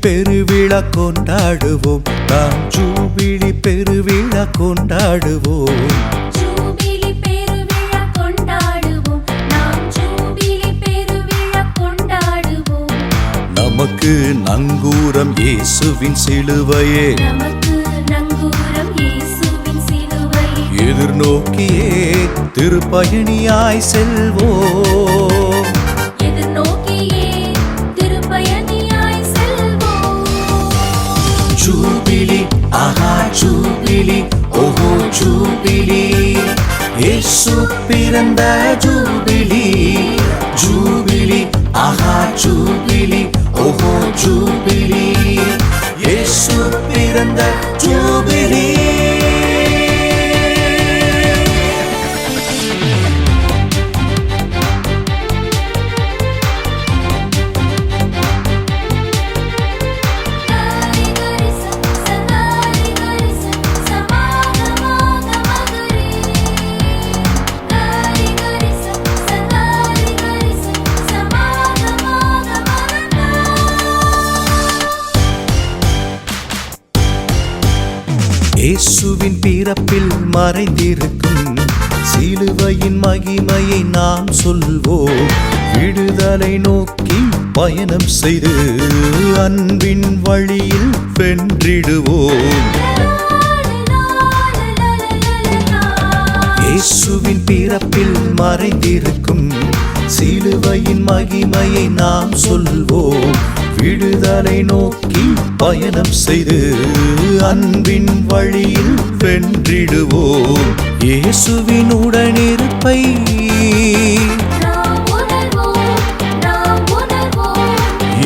பெருவிழா கொண்டாடுவோம், நாம் ஜூபிலி பெருவிழா கொண்டாடுவோம். ஜூபிலி பெருவிழா கொண்டாடுவோம், நாம் ஜூபிலி பெருவிழா கொண்டாடுவோம். நமக்கு நங்கூரம் இயேசுவின் சிலுவையே, நமக்கு நங்கூரம் இயேசுவின் சிலுவையே. எதிர்நோக்கியே திருப்பயணியாய் செல்வோம். எதிர்நோக்கியே திருப்பயணியாய் செல்வோம். ஜூபிலி ஆஹா ஜூபிலி ஓஹோ ஜூபிலி, இயேசு பிறந்த ஜூபிலி. ஜூபிலி ஆஹா ஜூபிலி ஓஹோ ஜூபிலி, இயேசு பிறந்த ஜூபிலி. இயேசுவின் பிறப்பில் மறைந்திருக்கும் சிலுவையின் மகிமையை நாம் சொல்வோம். விடுதலை நோக்கி பயணம் செய்து அன்பின் வழியில் வென்றிடுவோம். இயேசுவின் பிறப்பில் மறைந்திருக்கும் சிலுவையின் மகிமையை நாம் சொல்வோம். விடுதலை நோக்கி பயணம் செய்து அன்பின் வழியில் வென்றிடுவோம். இயேசுவின் உடனிருப்பை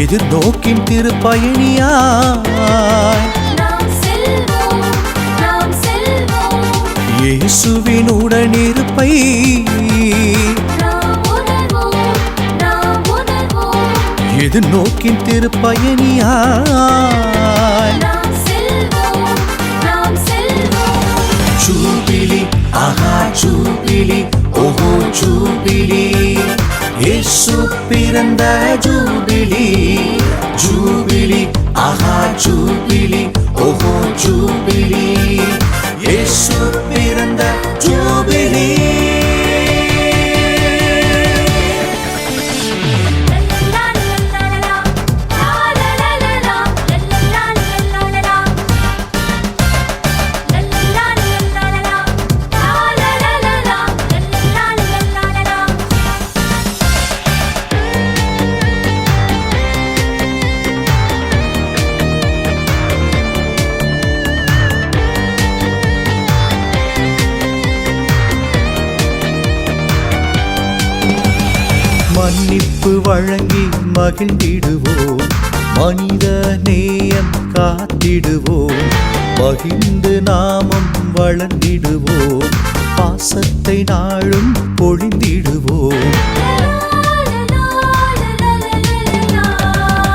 எதிர்நோக்கின் திருப்பயணியாய் இயேசுவின் உடனிருப்பை எதிர்நோக்கின் திருப்பயணியாய் ஜூபிலி ஆஹா ஜூபிலி ஓஹோ ஜூபிலி, இயேசு பிறந்த ஜூபிலி. ஜூபிலி ஆஹா ஜூபிலி ஓஹோ ஜூபிலி, இயேசு பிறந்த ஜூபிலி. மன்னிப்பு வழங்கி மகிழ்ந்திடுவோம், மனித நேயம் காத்திடுவோம். பகிர்ந்து நாமம் வளர்ந்திடுவோம், பாசத்தை நாளும் பொழிந்திடுவோம்.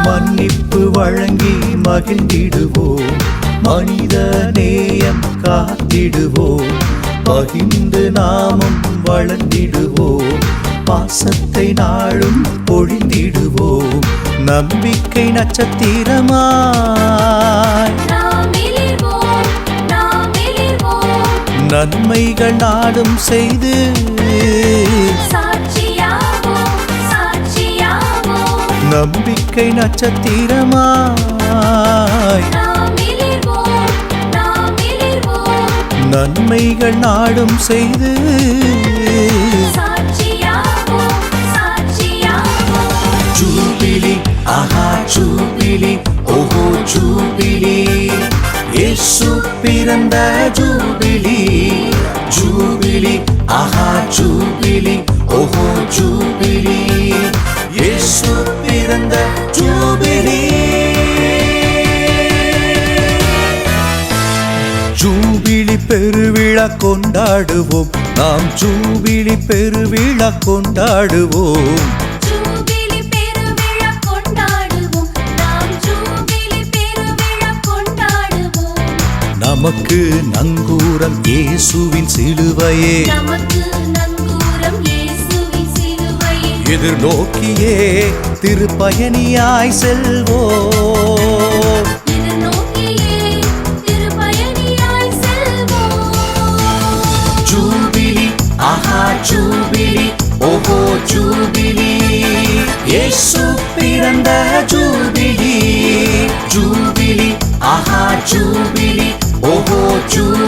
மன்னிப்பு வழங்கி மகிழ்ந்திடுவோம், மனித நேயம் காத்திடுவோம். பகிர்ந்து நாமம் வளர்ந்திடுவோம், பாசத்தை நாளும் பொழிந்திடுவோம். நம்பிக்கை நட்சத்திரமாய் நன்மைகள் நாடும் செய்து நம்பிக்கை நட்சத்திரமாய் நன்மைகள் நாடும் செய்து ஜூபிலி ஆஹா ஜூபிலி ஓஹோ ஜூபிலி, இயேசு பிறந்த ஜூபிலி. ஜூபிலி ஆஹா ஜூபிலி ஓஹோ ஜூபிலி, இயேசு பிறந்த ஜூபிலி. ஜூபிலி பெருவிழா கொண்டாடுவோம், நாம் ஜூபிலி பெருவிழா கொண்டாடுவோம். நமக்கு நங்கூரம் இயேசுவின் சிலுவையே, எதிர்நோக்கியே திருப்பயணியாய் செல்வோம். ஆஹா ஜூபிலி ஓஹோ ஜூபிலி